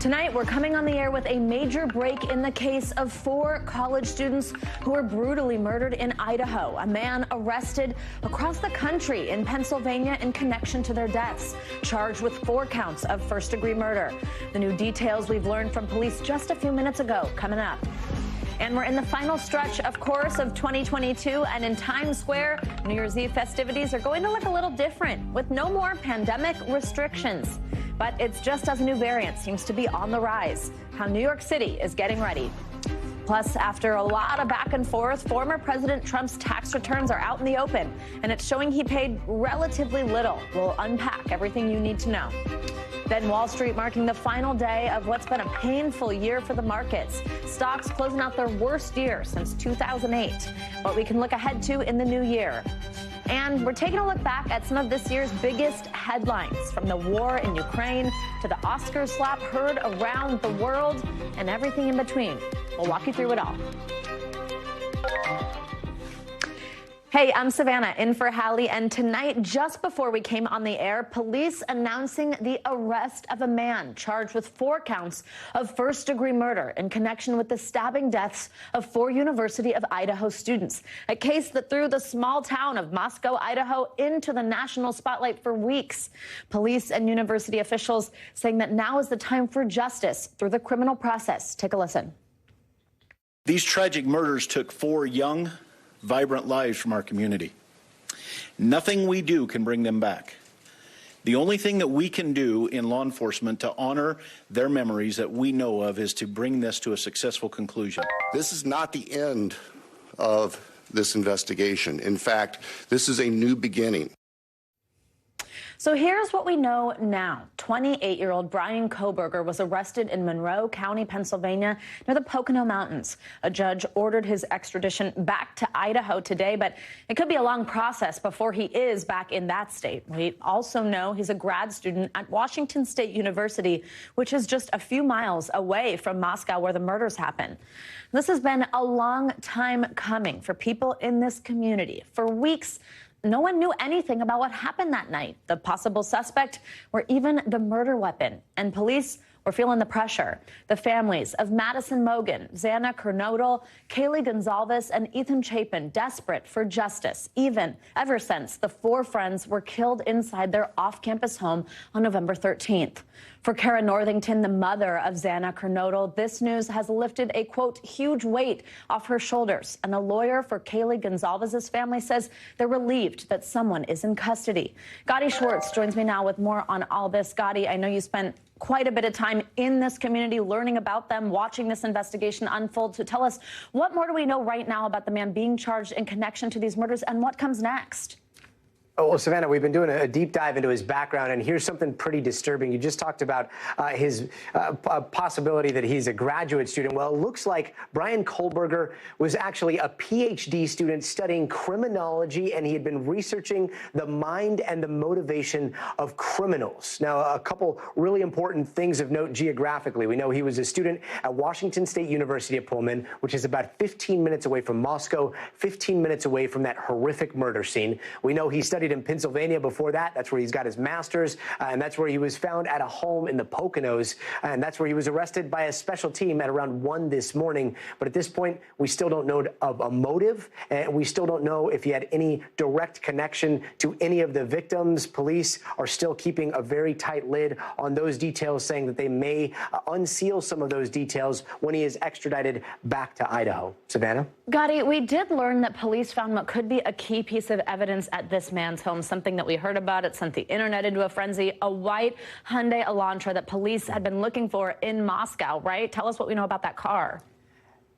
Tonight, we're coming on the air with a major break in the case of 4 college students who were brutally murdered in Idaho. A man arrested across the country in Pennsylvania in connection to their deaths, charged with 4 counts of first-degree murder. The new details we've learned from police just a few minutes ago, coming up. And we're in the final stretch, of course, of 2022, and in Times Square, New Year's Eve festivities are going to look a little different, with no more pandemic restrictions. But it's just as a new variant seems to be on the rise, how New York City is getting ready. Plus, after a lot of back and forth, former President Trump's tax returns are out in the open, and it's showing he paid relatively little. We'll unpack everything you need to know. Then Wall Street marking the final day of what's been a painful year for the markets. Stocks closing out their worst year since 2008. What we can look ahead to in the new year. And we're taking a look back at some of this year's biggest headlines, from the war in Ukraine to the Oscars slap heard around the world and everything in between. We'll walk you through it all. Hey, I'm Savannah, in for Hallie, and tonight, just before we came on the air, police announcing the arrest of a man charged with 4 counts of first-degree murder in connection with the stabbing deaths of 4 University of Idaho students, a case that threw the small town of Moscow, Idaho, into the national spotlight for weeks. Police and university officials saying that now is the time for justice through the criminal process. Take a listen. These tragic murders took 4 young, vibrant lives from our community. Nothing we do can bring them back. The only thing that we can do in law enforcement to honor their memories that we know of is to bring this to a successful conclusion. This is not the end of this investigation. In fact, this is a new beginning. So here's what we know now. 28-year-old Brian Kohberger was arrested in Monroe County, Pennsylvania, near the Pocono Mountains. A judge ordered his extradition back to Idaho today, but it could be a long process before he is back in that state. We also know he's a grad student at Washington State University, which is just a few miles away from Moscow, where the murders happened. This has been a long time coming for people in this community. For weeks, no one knew anything about what happened that night, the possible suspect, or even the murder weapon. And police were feeling the pressure. The families of Madison Mogen, Xana Kernodle, Kaylee Gonzalez, and Ethan Chapin desperate for justice, ever since the 4 friends were killed inside their off-campus home on November 13th. For Kara Northington, the mother of Xana Kernodle, this news has lifted a, quote, huge weight off her shoulders. And a lawyer for Kaylee Gonzalez's family says they're relieved that someone is in custody. Gotti Schwartz joins me now with more on all this. Gotti, I know you spent quite a bit of time in this community learning about them, watching this investigation unfold. So tell us, what more do we know right now about the man being charged in connection to these murders, and what comes next? Oh, well, Savannah, we've been doing a deep dive into his background, and here's something pretty disturbing. You just talked about his possibility that he's a graduate student. Well, it looks like Brian Kohberger was actually a PhD student studying criminology, and he had been researching the mind and the motivation of criminals. Now, a couple really important things of note geographically. We know he was a student at Washington State University at Pullman, which is about 15 minutes away from Moscow, 15 minutes away from that horrific murder scene. We know he studied in Pennsylvania before that. That's where he's got his master's, and that's where he was found at a home in the Poconos, and that's where he was arrested by a special team at around 1 this morning. But at this point, we still don't know of a motive, and we still don't know if he had any direct connection to any of the victims. Police are still keeping a very tight lid on those details, saying that they may unseal some of those details when he is extradited back to Idaho. Savannah? Gotti, we did learn that police found what could be a key piece of evidence at this man's home, something that we heard about. It sent the internet into a frenzy, a white Hyundai Elantra that police had been looking for in Moscow, right? Tell us what we know about that car.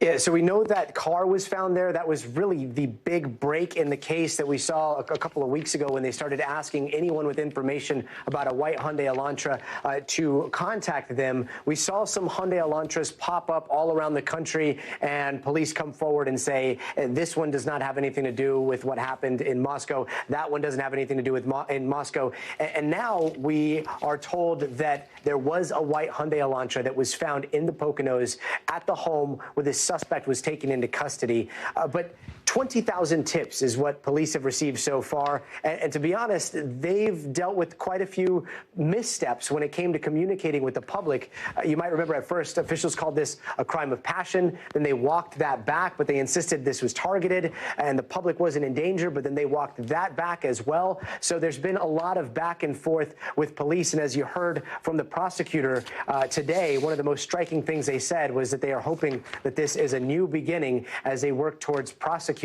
Yeah, so we know that car was found there. That was really the big break in the case that we saw a couple of weeks ago when they started asking anyone with information about a white Hyundai Elantra to contact them. We saw some Hyundai Elantras pop up all around the country, and police come forward and say, this one does not have anything to do with what happened in Moscow. That one doesn't have anything to do with in Moscow. And now we are told that there was a white Hyundai Elantra that was found in the Poconos at the home where this suspect was taken into custody. But 20,000 tips is what police have received so far. And to be honest, they've dealt with quite a few missteps when it came to communicating with the public. You might remember at first officials called this a crime of passion. Then they walked that back, but they insisted this was targeted and the public wasn't in danger. But then they walked that back as well. So there's been a lot of back and forth with police. And as you heard from the prosecutor today, one of the most striking things they said was that they are hoping that this is a new beginning as they work towards prosecuting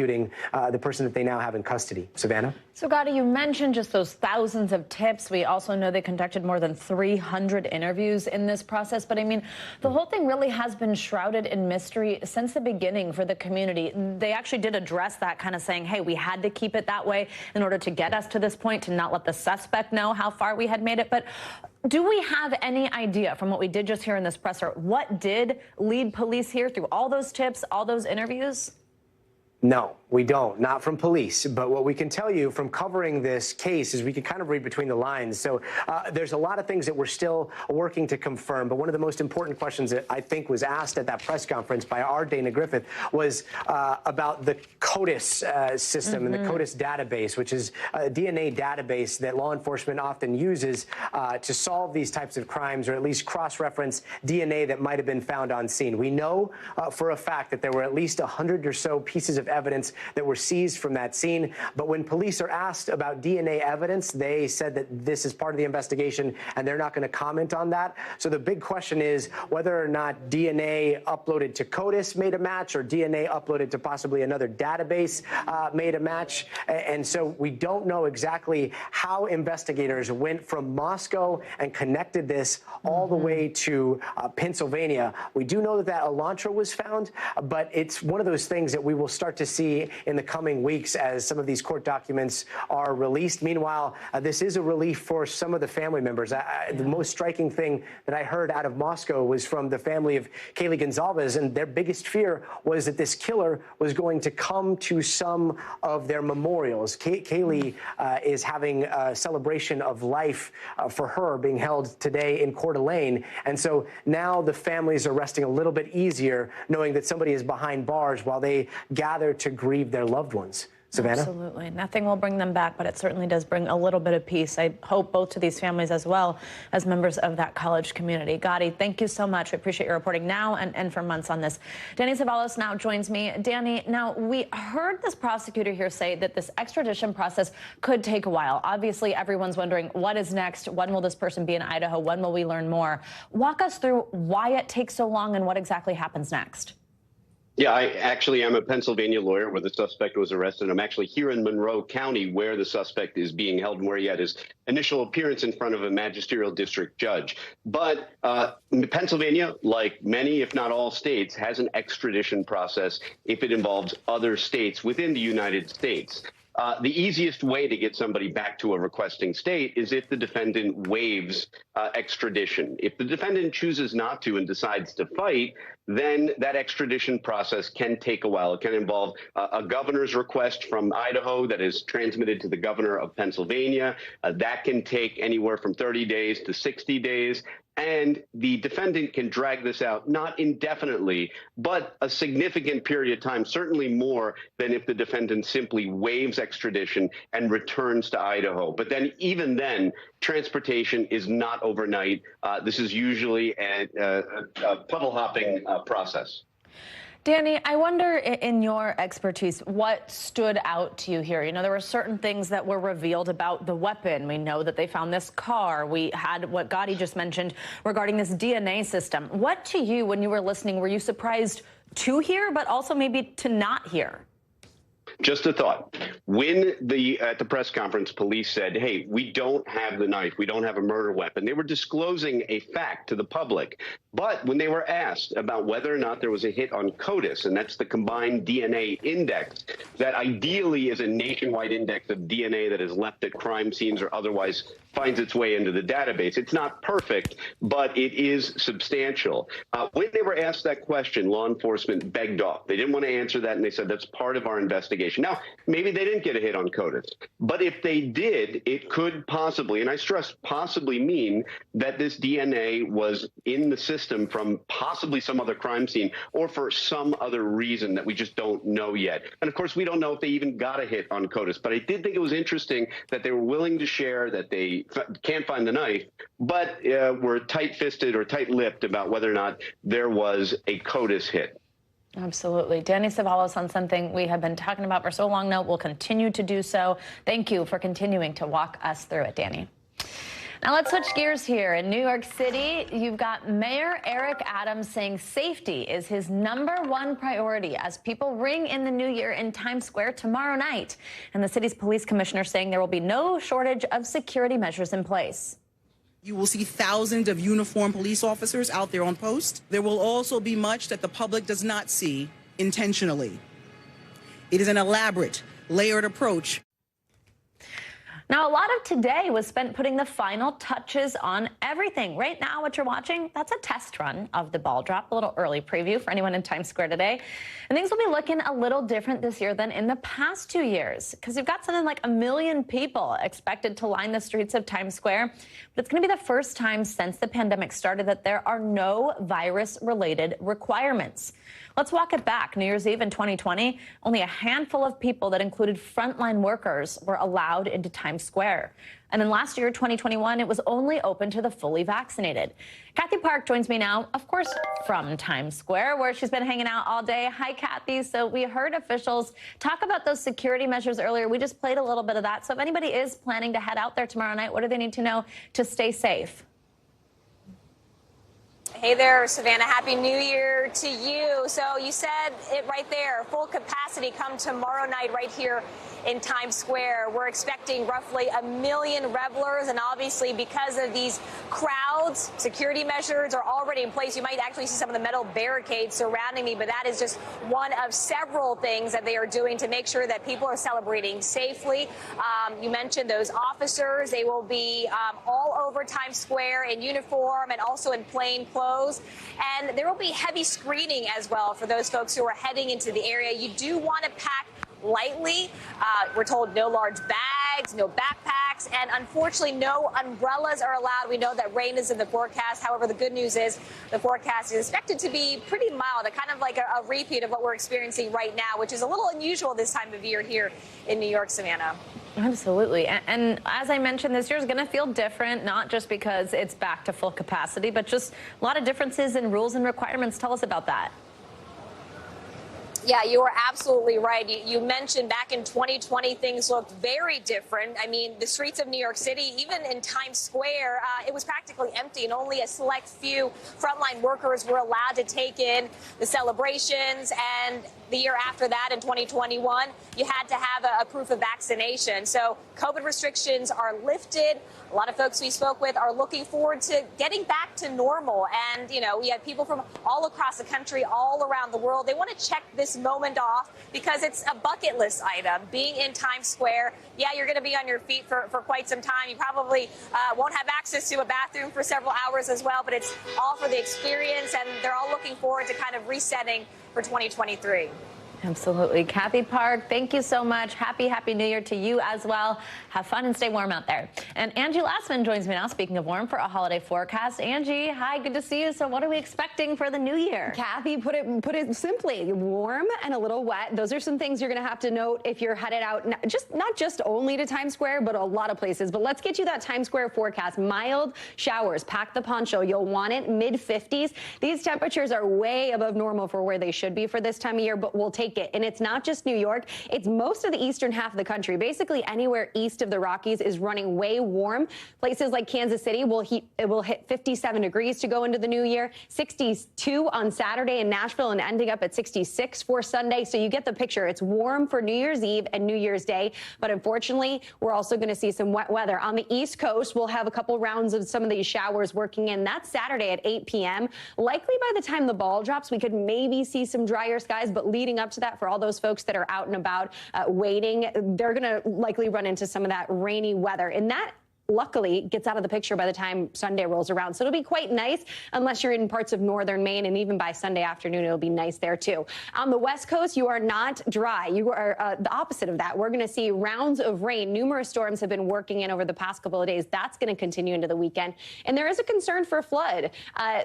the person that they now have in custody. Savannah? So, Gotti, you mentioned just those thousands of tips. We also know they conducted more than 300 interviews in this process. But, I mean, the whole thing really has been shrouded in mystery since the beginning for the community. They actually did address that, kind of saying, hey, we had to keep it that way in order to get us to this point, to not let the suspect know how far we had made it. But do we have any idea from what we did just hear in this presser, what did lead police here through all those tips, all those interviews? No, we don't. Not from police. But what we can tell you from covering this case is we can kind of read between the lines. So there's a lot of things that we're still working to confirm. But one of the most important questions that I think was asked at that press conference by our Dana Griffith was about the CODIS system and the CODIS database, which is a DNA database that law enforcement often uses to solve these types of crimes, or at least cross-reference DNA that might have been found on scene. We know for a fact that there were at least 100 or so pieces of evidence that were seized from that scene. But when police are asked about DNA evidence, they said that this is part of the investigation and they're not going to comment on that. So the big question is whether or not DNA uploaded to CODIS made a match, or DNA uploaded to possibly another database made a match. And so we don't know exactly how investigators went from Moscow and connected this all the way to Pennsylvania. We do know that that Elantra was found, but it's one of those things that we will start to see in the coming weeks as some of these court documents are released. Meanwhile, this is a relief for some of the family members. The most striking thing that I heard out of Moscow was from the family of Hallie Gonzalez, and their biggest fear was that this killer was going to come to some of their memorials. Hallie is having a celebration of life for her being held today in Coeur d'Alene, and so now the families are resting a little bit easier knowing that somebody is behind bars while they gather to grieve their loved ones. Savannah? Absolutely. Nothing will bring them back, but it certainly does bring a little bit of peace. I hope both to these families as well as members of that college community. Gotti, thank you so much. We appreciate your reporting now and for months on this. Danny Zavalos now joins me. Danny, now we heard this prosecutor here say that this extradition process could take a while. Obviously, everyone's wondering what is next? When will this person be in Idaho? When will we learn more? Walk us through why it takes so long and what exactly happens next. Yeah, I actually am a Pennsylvania lawyer where the suspect was arrested. I'm actually here in Monroe County where the suspect is being held and where he had his initial appearance in front of a magisterial district judge. But Pennsylvania, like many, if not all states, has an extradition process if it involves other states within the United States. The easiest way to get somebody back to a requesting state is if the defendant waives extradition. If the defendant chooses not to and decides to fight, then that extradition process can take a while. It can involve a governor's request from Idaho that is transmitted to the governor of Pennsylvania. That can take anywhere from 30 days to 60 days. And the defendant can drag this out, not indefinitely, but a significant period of time, certainly more than if the defendant simply waives extradition and returns to Idaho. But then even then, transportation is not overnight. This is usually a puddle hopping process. Danny, I wonder, in your expertise, what stood out to you here? You know, there were certain things that were revealed about the weapon. We know that they found this car. We had what Gotti just mentioned regarding this DNA system. What to you, when you were listening, were you surprised to hear, but also maybe to not hear? Just a thought. When at the press conference, police said, hey, we don't have the knife, we don't have a murder weapon, they were disclosing a fact to the public. But when they were asked about whether or not there was a hit on CODIS, and that's the combined DNA index, that ideally is a nationwide index of DNA that is left at crime scenes or otherwise finds its way into the database. It's not perfect, but it is substantial. When they were asked that question, law enforcement begged off. They didn't want to answer that, and they said that's part of our investigation. investigation. Now, maybe they didn't get a hit on CODIS, but if they did, it could possibly, and I stress possibly, mean that this DNA was in the system from possibly some other crime scene or for some other reason that we just don't know yet. And of course, we don't know if they even got a hit on CODIS, but I did think it was interesting that they were willing to share that they can't find the knife, but were tight-fisted or tight-lipped about whether or not there was a CODIS hit. Absolutely. Danny Ceballos on something we have been talking about for so long now. We'll continue to do so. Thank you for continuing to walk us through it, Danny. Now let's switch gears here. In New York City, you've got Mayor Eric Adams saying safety is his #1 priority as people ring in the new year in Times Square tomorrow night. And the city's police commissioner saying there will be no shortage of security measures in place. You will see thousands of uniformed police officers out there on post. There will also be much that the public does not see intentionally. It is an elaborate, layered approach. Now, a lot of today was spent putting the final touches on everything. Right now, what you're watching, that's a test run of the ball drop, a little early preview for anyone in Times Square today. And things will be looking a little different this year than in the past 2 years, because you've got something like 1 million people expected to line the streets of Times Square. But it's going to be the first time since the pandemic started that there are no virus-related requirements. Let's walk it back. New Year's Eve in 2020, only a handful of people that included frontline workers were allowed into Times Square. And then last year, 2021, it was only open to the fully vaccinated. Kathy Park joins me now, of course, from Times Square, where she's been hanging out all day. Hi, Kathy. So we heard officials talk about those security measures earlier. We just played a little bit of that. So if anybody is planning to head out there tomorrow night, what do they need to know to stay safe? Hey there, Savannah. Happy New Year to you. So you said it right there, full capacity come tomorrow night right here in Times Square. We're expecting roughly 1 million revelers, and obviously because of these crowds, security measures are already in place. You might actually see some of the metal barricades surrounding me, but that is just one of several things that they are doing to make sure that people are celebrating safely. You mentioned those officers. They will be all over Times Square in uniform and also in plain clothes. And there will be heavy screening as well for those folks who are heading into the area. You do want to pack lightly. We're told no large bags, no backpacks, and unfortunately no umbrellas are allowed. We know that rain is in the forecast. However, the good news is the forecast is expected to be pretty mild, kind of like a repeat of what we're experiencing right now, which is a little unusual this time of year here in New York, Savannah. Absolutely. And as I mentioned, this year is going to feel different, not just because it's back to full capacity, but just a lot of differences in rules and requirements. Tell us about that. Yeah, you are absolutely right. You mentioned back in 2020, things looked very different. I mean, the streets of New York City, even in Times Square, it was practically empty, and only a select few frontline workers were allowed to take in the celebrations. And the year after that, in 2021, you had to have a proof of vaccination. So COVID restrictions are lifted. A lot of folks we spoke with are looking forward to getting back to normal. And, you know, we have people from all across the country, all around the world. They want to check this moment off because it's a bucket list item. Being in Times Square, yeah, you're going to be on your feet for quite some time. You probably won't have access to a bathroom for several hours as well, but it's all for the experience, and they're all looking forward to kind of resetting for 2023. Absolutely. Kathy Park, thank you so much. Happy New Year to you as well. Have fun and stay warm out there. And Angie Lassman joins me now, speaking of warm, for a holiday forecast. Angie, hi, good to see you. So what are we expecting for the new year? Kathy put it simply, warm and a little wet. Those are some things you're going to have to note if you're headed out, not just only to Times Square, but a lot of places. But let's get you that Times Square forecast. Mild showers. Pack the poncho. You'll want it mid-50s. These temperatures are way above normal for where they should be for this time of year, but we'll take it. And it's not just New York. It's most of the eastern half of the country. Basically, anywhere east of the Rockies is running way warm. Places like Kansas City will hit 57 degrees to go into the new year. 62 on Saturday in Nashville and ending up at 66 for Sunday. So you get the picture. It's warm for New Year's Eve and New Year's Day. But unfortunately, we're also going to see some wet weather. On the East Coast, we'll have a couple rounds of some of these showers working in. That's Saturday at 8 p.m. Likely by the time the ball drops, we could maybe see some drier skies. But leading up to that, for all those folks that are out and about waiting, they're going to likely run into some of that rainy weather. And that luckily gets out of the picture by the time Sunday rolls around. So it'll be quite nice unless you're in parts of northern Maine, and even by Sunday afternoon, it'll be nice there too. On the West Coast, you are not dry. You are the opposite of that. We're going to see rounds of rain. Numerous storms have been working in over the past couple of days. That's going to continue into the weekend. And there is a concern for flood.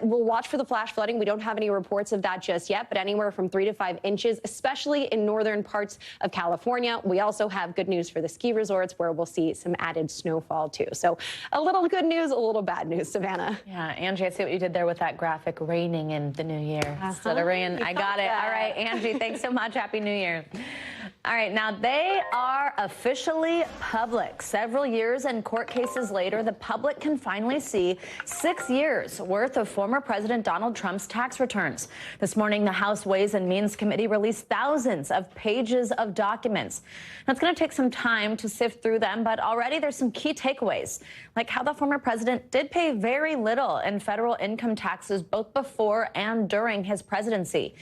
We'll watch for the flash flooding. We don't have any reports of that just yet, but anywhere from 3 to 5 inches, especially in northern parts of California. We also have good news for the ski resorts, where we'll see some added snowfall too. So a little good news, a little bad news, Savannah. Yeah, Angie, I see what you did there with that graphic, raining in the new year. Instead of rain, I got it. All right, Angie, thanks so much. Happy New Year. All right, now they are officially public. Several years and court cases later, the public can finally see 6 years worth of former President Donald Trump's tax returns. This morning, the House Ways and Means Committee released thousands of pages of documents. Now, it's going to take some time to sift through them, but already there's some key takeaways, like how the former president did pay very little in federal income taxes both before and during his presidency.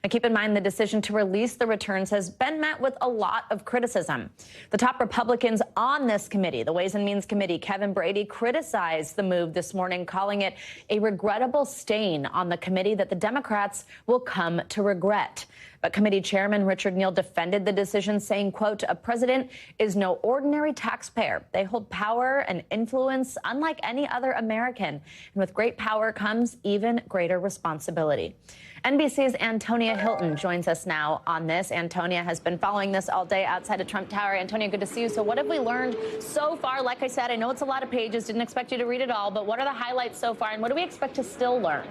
Now, keep in mind, the decision to release the returns has been met with a lot of criticism. The top Republicans on this committee, the Ways and Means Committee, Kevin Brady, criticized the move this morning, calling it a regrettable stain on the committee that the Democrats will come to regret. But committee chairman Richard Neal defended the decision, saying, quote, "A president is no ordinary taxpayer. They hold power and influence unlike any other American. And with great power comes even greater responsibility." NBC's Antonia Hilton joins us now on this. Antonia has been following this all day outside of Trump Tower. Antonia, good to see you. So what have we learned so far? Like I said, I know it's a lot of pages. Didn't expect you to read it all. But what are the highlights so far? And what do we expect to still learn?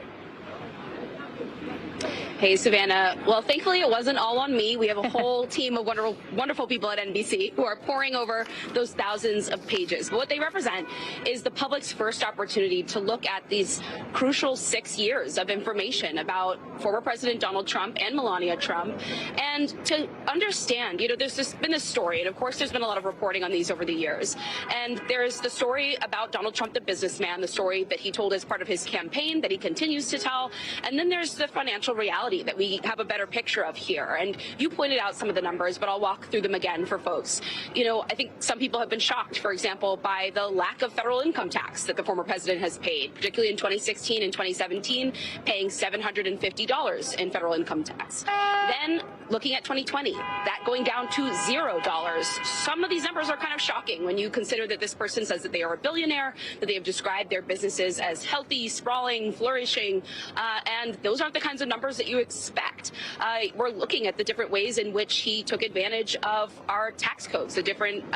Hey, Savannah. Well, thankfully, it wasn't all on me. We have a whole team of wonderful people at NBC who are poring over those thousands of pages. But what they represent is the public's first opportunity to look at these crucial 6 years of information about former President Donald Trump and Melania Trump, and to understand, there's been this story, and of course, there's been a lot of reporting on these over the years. And there's the story about Donald Trump, the businessman, the story that he told as part of his campaign that he continues to tell. And then there's the financial reality that we have a better picture of here. And you pointed out some of the numbers, but I'll walk through them again for folks. I think some people have been shocked, for example, by the lack of federal income tax that the former president has paid, particularly in 2016 and 2017, paying $750 in federal income tax. Then looking at 2020, that going down to $0. Some of these numbers are kind of shocking when you consider that this person says that they are a billionaire, that they have described their businesses as healthy, sprawling, flourishing, and those aren't the kinds of numbers that you expect. We're looking at the different ways in which he took advantage of our tax codes, the different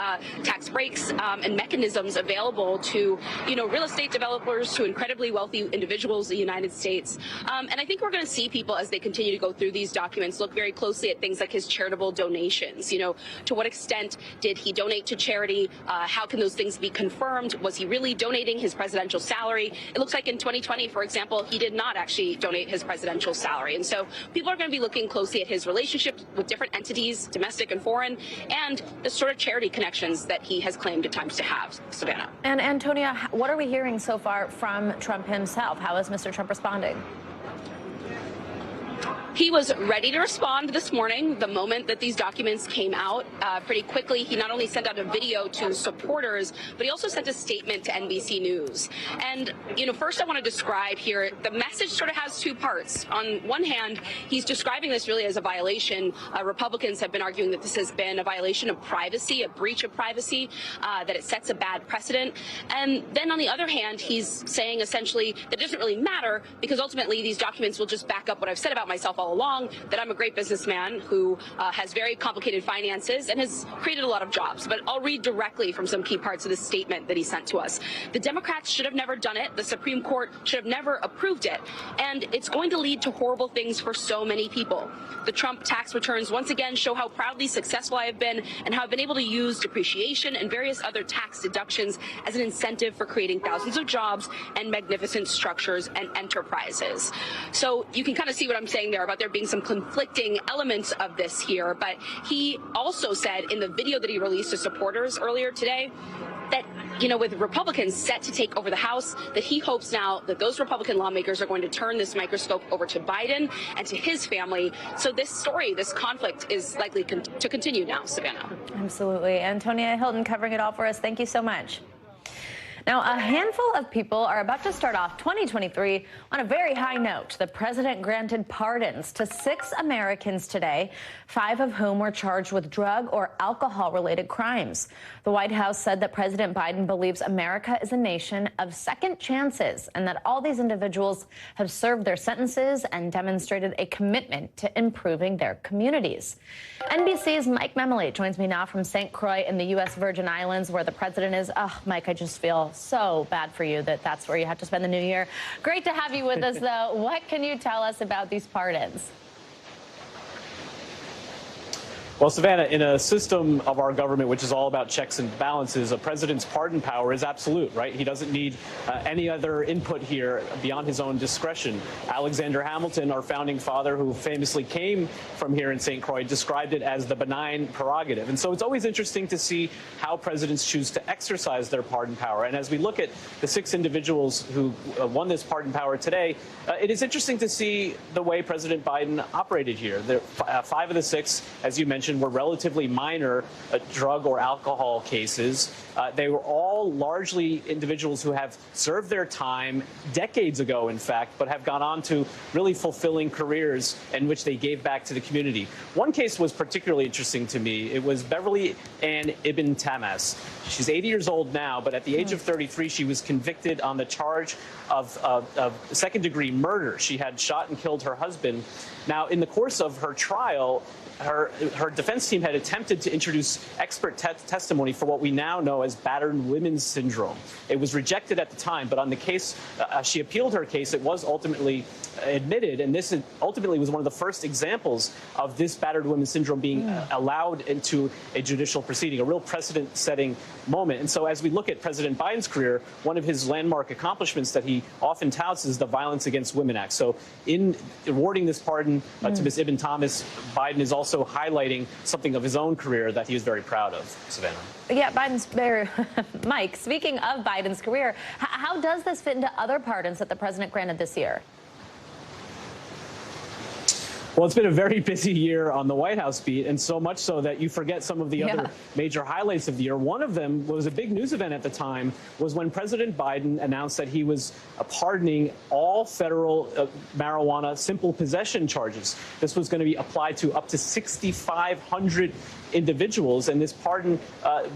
tax breaks and mechanisms available to, real estate developers, to incredibly wealthy individuals in the United States. And I think we're going to see people, as they continue to go through these documents, look very closely at things like his charitable donations. To what extent did he donate to charity? How can those things be confirmed? Was he really donating his presidential salary? It looks like in 2020, for example, he did not actually donate his presidential salary. And so people are going to be looking closely at his relationships with different entities, domestic and foreign, and the sort of charity connections that he has claimed at times to have. Savannah. And Antonia, what are we hearing so far from Trump himself? How is Mr. Trump responding? He was ready to respond this morning, the moment that these documents came out. Pretty quickly, he not only sent out a video to supporters, but he also sent a statement to NBC News. And, first I want to describe here, the message sort of has two parts. On one hand, he's describing this really as a violation. Republicans have been arguing that this has been a violation of privacy, a breach of privacy, that it sets a bad precedent. And then on the other hand, he's saying essentially that it doesn't really matter because ultimately these documents will just back up what I've said about myself all along, that I'm a great businessman who has very complicated finances and has created a lot of jobs. But I'll read directly from some key parts of this statement that he sent to us. The Democrats should have never done it. The Supreme Court should have never approved it. And it's going to lead to horrible things for so many people. The Trump tax returns once again show how proudly successful I have been and how I've been able to use depreciation and various other tax deductions as an incentive for creating thousands of jobs and magnificent structures and enterprises. So you can kind of see what I'm saying there about there being some conflicting elements of this here. But he also said in the video that he released to supporters earlier today that, with Republicans set to take over the House, that he hopes now that those Republican lawmakers are going to turn this microscope over to Biden and to his family. So this story, this conflict is likely to continue now, Savannah. Absolutely. Antonia Hilton covering it all for us. Thank you so much. Now, a handful of people are about to start off 2023 on a very high note. The president granted pardons to 6 Americans today, 5 of whom were charged with drug or alcohol-related crimes. The White House said that President Biden believes America is a nation of second chances and that all these individuals have served their sentences and demonstrated a commitment to improving their communities. NBC's Mike Memoli joins me now from St. Croix in the U.S. Virgin Islands, where the president is. Oh, Mike, I just feel so bad for you that that's where you have to spend the new year. Great to have you with us, though. What can you tell us about these pardons? Well, Savannah, in a system of our government which is all about checks and balances, a president's pardon power is absolute, right? He doesn't need any other input here beyond his own discretion. Alexander Hamilton, our founding father, who famously came from here in St. Croix, described it as the benign prerogative. And so it's always interesting to see how presidents choose to exercise their pardon power. And as we look at the 6 individuals who won this pardon power today, it is interesting to see the way President Biden operated here. 5 of the 6, as you mentioned, were relatively minor drug or alcohol cases. They were all largely individuals who have served their time decades ago, in fact, but have gone on to really fulfilling careers in which they gave back to the community. One case was particularly interesting to me. It was Beverly Ann Ibn Tamas. She's 80 years old now, but at the age of 33, she was convicted on the charge of second-degree murder. She had shot and killed her husband. Now, in the course of her trial, her defense team had attempted to introduce expert testimony for what we now know as battered women's syndrome. It was rejected at the time, but on the case, she appealed her case. It was ultimately admitted, and this ultimately was one of the first examples of this battered women's syndrome being allowed into a judicial proceeding, a real precedent-setting moment. And so as we look at President Biden's career, one of his landmark accomplishments that he often touts is the Violence Against Women Act. So in awarding this pardon to Ms. Ibn Tamas, Biden is also highlighting something of his own career that he was very proud of. Savannah. Yeah, Biden's very... Mike, speaking of Biden's career, how does this fit into other pardons that the president granted this year? Well, it's been a very busy year on the White House beat, and so much so that you forget some of the other major highlights of the year. One of them was a big news event at the time, was when President Biden announced that he was pardoning all federal marijuana simple possession charges. This was going to be applied to up to 6,500 individuals, and this pardon,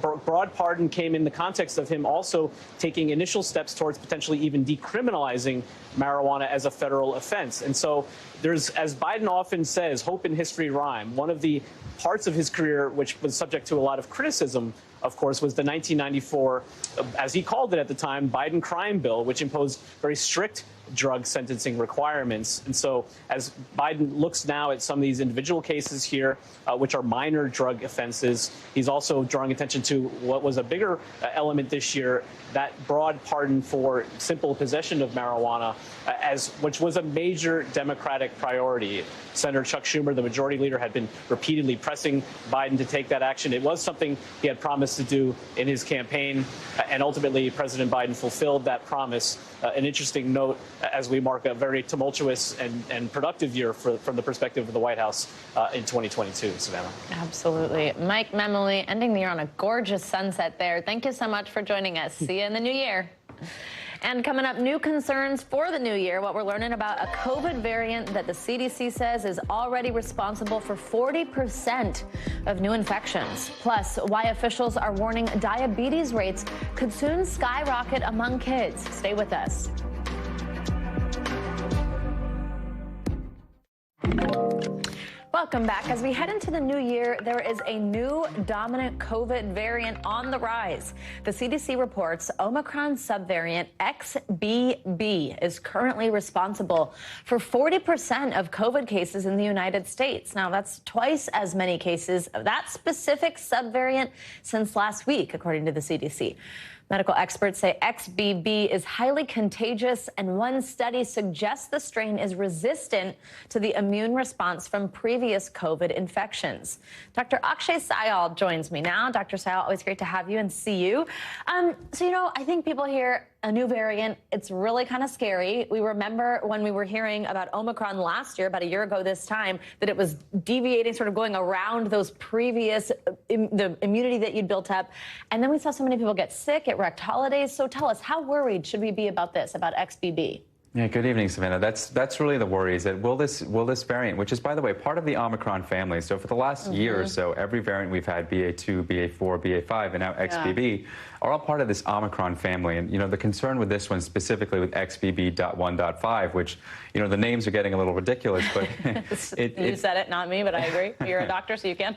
broad pardon, came in the context of him also taking initial steps towards potentially even decriminalizing marijuana as a federal offense. And so there's, as Biden often says, hope in history rhyme. One of the parts of his career which was subject to a lot of criticism, of course, was the 1994, as he called it at the time, Biden crime bill, which imposed very strict drug sentencing requirements. And so as Biden looks now at some of these individual cases here, which are minor drug offenses, he's also drawing attention to what was a bigger element this year, that broad pardon for simple possession of marijuana, which was a major Democratic priority. Senator Chuck Schumer, the majority leader, had been repeatedly pressing Biden to take that action. It was something he had promised to do in his campaign, and ultimately President Biden fulfilled that promise. An interesting note as we mark a very tumultuous and productive year from the perspective of the White House in 2022, Savannah. Absolutely. Mike Memoli, ending the year on a gorgeous sunset there. Thank you so much for joining us. See you in the new year. And coming up, new concerns for the new year. What we're learning about a COVID variant that the CDC says is already responsible for 40% of new infections. Plus, why officials are warning diabetes rates could soon skyrocket among kids. Stay with us. Welcome back. As we head into the new year, there is a new dominant COVID variant on the rise. The CDC reports Omicron subvariant XBB is currently responsible for 40% of COVID cases in the United States. Now, that's twice as many cases of that specific subvariant since last week, according to the CDC. Medical experts say XBB is highly contagious, and one study suggests the strain is resistant to the immune response from previous COVID infections. Dr. Akshay Syal joins me now. Dr. Syal, always great to have you and see you. So, I think people hear a new variant. It's really kind of scary. We remember when we were hearing about Omicron last year, about a year ago this time, that it was deviating, sort of going around those previous, the immunity that you'd built up. And then we saw so many people get sick. It wrecked holidays. So tell us, how worried should we be about this, about XBB? Yeah, good evening, Savannah. That's really the worry, is that will this variant, which is, by the way, part of the Omicron family. So for the last year or so, every variant we've had, BA2, BA4, BA5, and now XBB, are all part of this Omicron family. And, you know, the concern with this one specifically with XBB.1.5, which, you know, the names are getting a little ridiculous, but you said it, not me, but I agree. You're a doctor, so you can.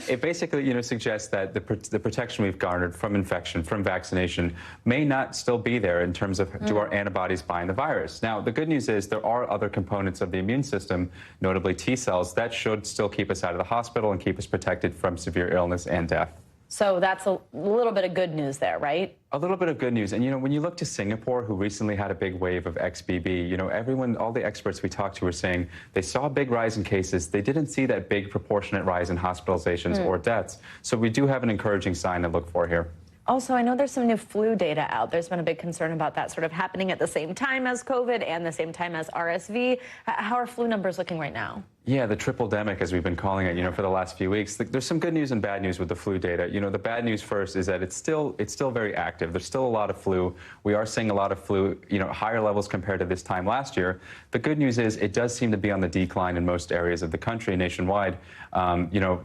It basically, you know, suggests that the protection we've garnered from infection, from vaccination, may not still be there in terms of do our antibodies bind the virus. Now, the good news is there are other components of the immune system, notably T cells, that should still keep us out of the hospital and keep us protected from severe illness and death. So that's a little bit of good news there, right? A little bit of good news. And, you know, when you look to Singapore, who recently had a big wave of XBB, you know, everyone, all the experts we talked to were saying they saw a big rise in cases. They didn't see that big proportionate rise in hospitalizations or deaths. So we do have an encouraging sign to look for here. Also, I know there's some new flu data out. There's been a big concern about that sort of happening at the same time as COVID and the same time as RSV. How are flu numbers looking right now? Yeah, the triple-demic, as we've been calling it, you know, for the last few weeks. There's some good news and bad news with the flu data. You know, the bad news first is that it's still very active. There's still a lot of flu. We are seeing a lot of flu, you know, higher levels compared to this time last year. The good news is it does seem to be on the decline in most areas of the country nationwide. You know,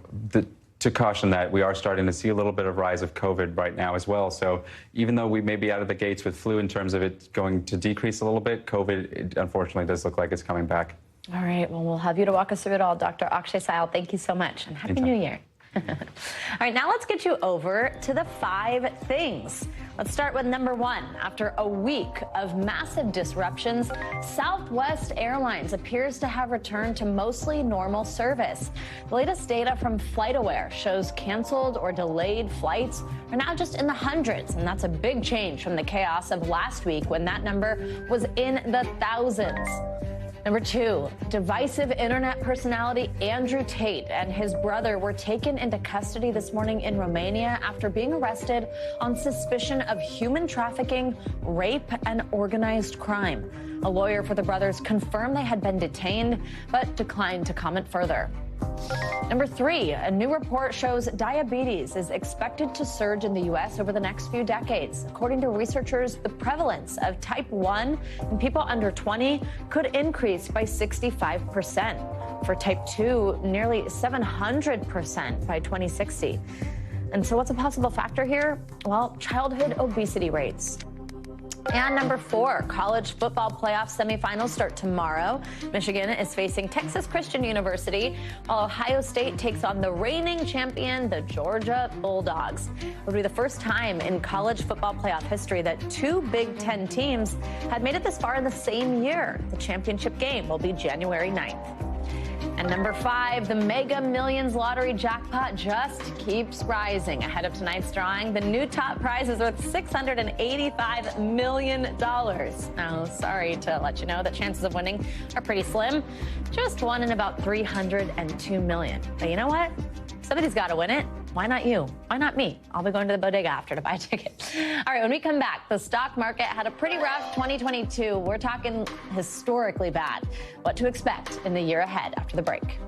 to caution that, we are starting to see a little bit of rise of COVID right now as well. So even though we may be out of the gates with flu in terms of it going to decrease a little bit, COVID, it unfortunately does look like it's coming back. All right, well, we'll have you to walk us through it all. Dr. Akshay Syal, thank you so much, and Happy New Year. All right, now let's get you over to the 5 things. Let's start with number 1. After a week of massive disruptions, Southwest Airlines appears to have returned to mostly normal service. The latest data from FlightAware shows canceled or delayed flights are now just in the hundreds, and that's a big change from the chaos of last week when that number was in the thousands. Number 2, divisive internet personality Andrew Tate and his brother were taken into custody this morning in Romania after being arrested on suspicion of human trafficking, rape, and organized crime. A lawyer for the brothers confirmed they had been detained, but declined to comment further. Number 3, a new report shows diabetes is expected to surge in the U.S. over the next few decades. According to researchers, the prevalence of type 1 in people under 20 could increase by 65%. For type 2, nearly 700% by 2060. And so what's a possible factor here? Well, childhood obesity rates. And number 4, college football playoff semifinals start tomorrow. Michigan is facing Texas Christian University, while Ohio State takes on the reigning champion, the Georgia Bulldogs. It'll be the first time in college football playoff history that 2 Big Ten teams had made it this far in the same year. The championship game will be January 9th. And number 5, the Mega Millions lottery jackpot just keeps rising. Ahead of tonight's drawing, the new top prize is worth $685 million. Now, sorry to let you know that chances of winning are pretty slim. Just 1 in about 302 million. But you know what? Somebody's got to win it. Why not you? Why not me? I'll be going to the bodega after to buy a ticket. All right, when we come back, the stock market had a pretty rough 2022. We're talking historically bad. What to expect in the year ahead after the break.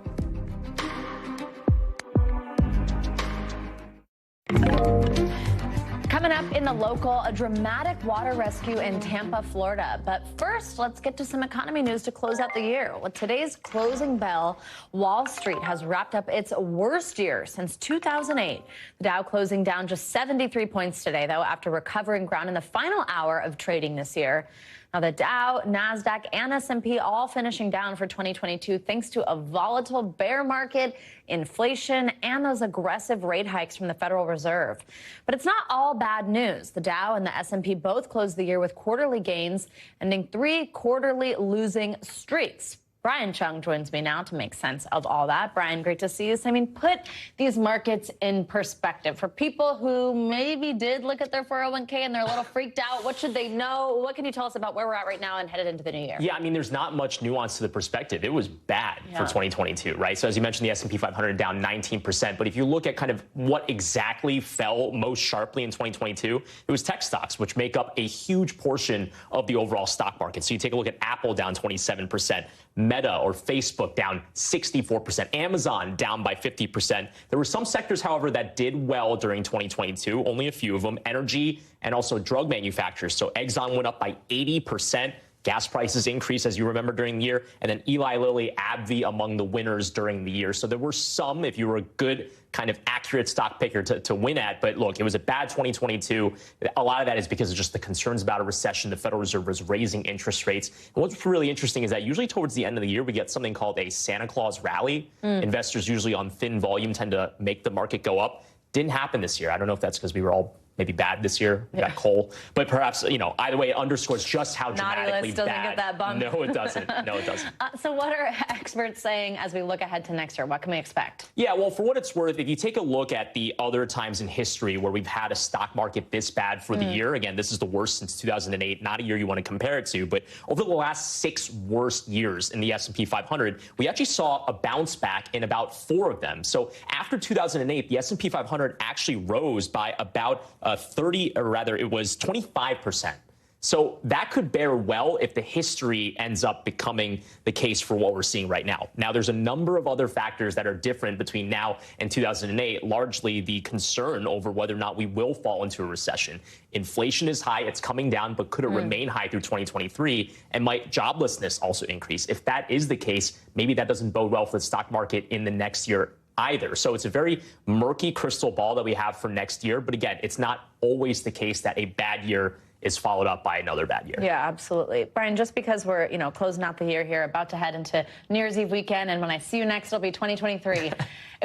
Coming up in the local, a dramatic water rescue in Tampa, Florida. But first, let's get to some economy news to close out the year. With today's closing bell, Wall Street has wrapped up its worst year since 2008. The Dow closing down just 73 points today, though, after recovering ground in the final hour of trading this year. Now, the Dow, NASDAQ, and S&P all finishing down for 2022 thanks to a volatile bear market, inflation, and those aggressive rate hikes from the Federal Reserve. But it's not all bad news. The Dow and the S&P both closed the year with quarterly gains, ending 3 quarterly losing streaks. Brian Chung joins me now to make sense of all that. Brian, great to see you. So, I mean, put these markets in perspective. For people who maybe did look at their 401k and they're a little freaked out, what should they know? What can you tell us about where we're at right now and headed into the new year? Yeah, I mean, there's not much nuance to the perspective. It was bad for 2022, right? So as you mentioned, the S&P 500 down 19%. But if you look at kind of what exactly fell most sharply in 2022, it was tech stocks, which make up a huge portion of the overall stock market. So you take a look at Apple down 27%. Meta or Facebook down 64%, Amazon down by 50%. There were some sectors, however, that did well during 2022, only a few of them, energy and also drug manufacturers. So Exxon went up by 80%. Gas prices increased, as you remember, during the year. And then Eli Lilly, AbbVie among the winners during the year. So there were some, if you were a good kind of accurate stock picker to win at. But look, it was a bad 2022. A lot of that is because of just the concerns about a recession. The Federal Reserve was raising interest rates. And what's really interesting is that usually towards the end of the year, we get something called a Santa Claus rally. Investors usually on thin volume tend to make the market go up. Didn't happen this year. I don't know if that's because we were all maybe bad this year. We got coal. But perhaps, you know, either way, it underscores just how dramatically doesn't bad. get that bump. No, it doesn't. No, it doesn't. So what are experts saying as we look ahead to next year? What can we expect? Yeah, well, for what it's worth, if you take a look at the other times in history where we've had a stock market this bad for the year, again, this is the worst since 2008, not a year you want to compare it to, but over the last 6 worst years in the S&P 500, we actually saw a bounce back in about 4 of them. So after 2008, the S&P 500 actually rose by about 25%. So that could bear well if the history ends up becoming the case for what we're seeing right now. Now, there's a number of other factors that are different between now and 2008, largely the concern over whether or not we will fall into a recession. Inflation is high. It's coming down, but could it remain high through 2023? And might joblessness also increase? If that is the case, maybe that doesn't bode well for the stock market in the next year either. So it's a very murky crystal ball that we have for next year. But again, it's not always the case that a bad year is followed up by another bad year. Yeah, absolutely. Brian, just because we're, you know, closing out the year here, about to head into New Year's Eve weekend, and when I see you next, it'll be 2023. If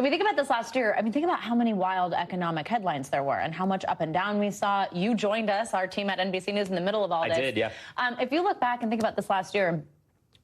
we think about this last year, I mean, think about how many wild economic headlines there were and how much up and down we saw. You joined us, our team at NBC News, in the middle of all this. I did, yeah. If you look back and think about this last year,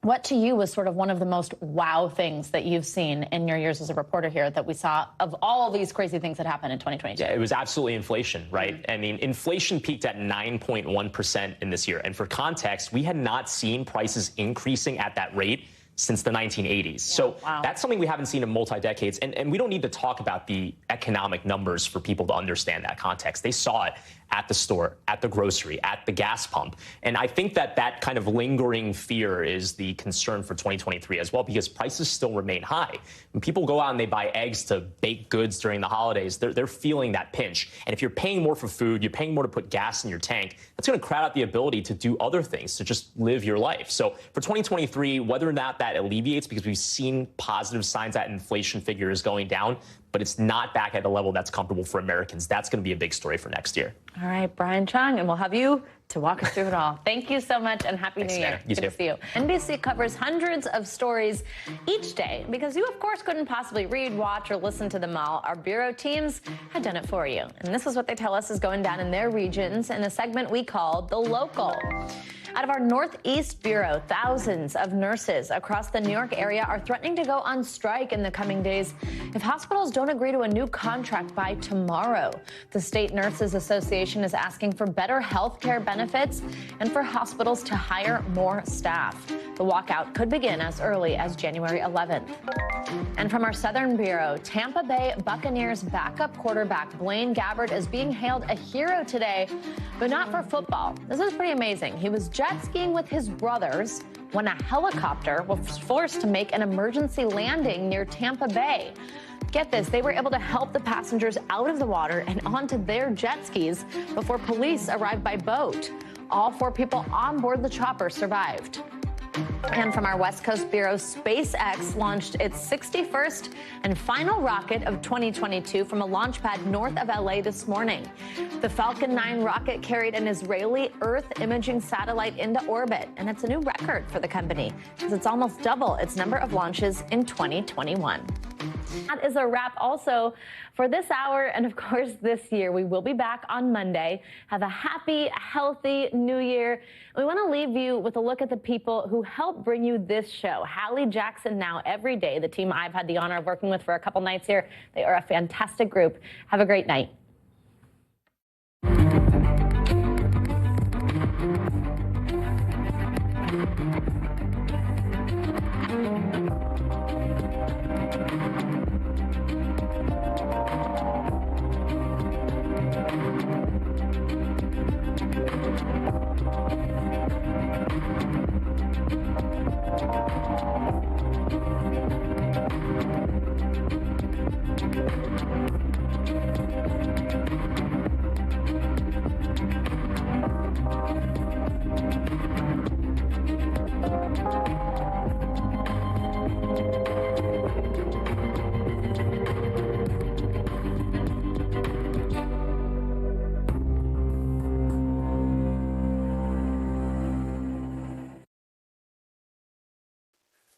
what to you was sort of one of the most wow things that you've seen in your years as a reporter here that we saw of all these crazy things that happened in 2022? Yeah, it was absolutely inflation, right? I mean, inflation peaked at 9.1% in this year. And for context, we had not seen prices increasing at that rate since the 1980s. Yeah, so that's something we haven't seen in multi-decades. And we don't need to talk about the economic numbers for people to understand that context. They saw it at the store, at the grocery, at the gas pump. And I think that that kind of lingering fear is the concern for 2023 as well, because prices still remain high. When people go out and they buy eggs to bake goods during the holidays, they're feeling that pinch. And if you're paying more for food, you're paying more to put gas in your tank, that's going to crowd out the ability to do other things, to just live your life. So for 2023, whether or not that alleviates, because we've seen positive signs that inflation figure is going down, but it's not back at a level that's comfortable for Americans. That's going to be a big story for next year. All right, Brian Chung, and we'll have you to walk us through it all. Thank you so much, and Happy New Year. You Good too. to see you. NBC covers hundreds of stories each day because you, of course, couldn't possibly read, watch, or listen to them all. Our bureau teams had done it for you. And this is what they tell us is going down in their regions in a segment we call The Local. Out of our Northeast Bureau, thousands of nurses across the New York area are threatening to go on strike in the coming days if hospitals don't agree to a new contract by tomorrow. The State Nurses Association is asking for better health care benefits and for hospitals to hire more staff. The walkout could begin as early as January 11th. And from our Southern Bureau, Tampa Bay Buccaneers backup quarterback Blaine Gabbert is being hailed a hero today, but not for football. This is pretty amazing. He was jet skiing with his brothers when a helicopter was forced to make an emergency landing near Tampa Bay. Get this, they were able to help the passengers out of the water and onto their jet skis before police arrived by boat. All 4 people on board the chopper survived. And from our West Coast Bureau, SpaceX launched its 61st and final rocket of 2022 from a launch pad north of LA this morning. The Falcon 9 rocket carried an Israeli Earth imaging satellite into orbit, and it's a new record for the company because it's almost double its number of launches in 2021. That is a wrap also for this hour and, of course, this year. We will be back on Monday. Have a happy, healthy new year. We want to leave you with a look at the people who help bring you this show. Hallie, Jackson, Now Every Day, the team I've had the honor of working with for a couple nights here. They are a fantastic group. Have a great night.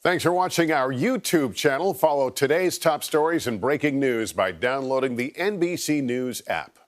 Thanks for watching our YouTube channel. Follow today's top stories and breaking news by downloading the NBC News app.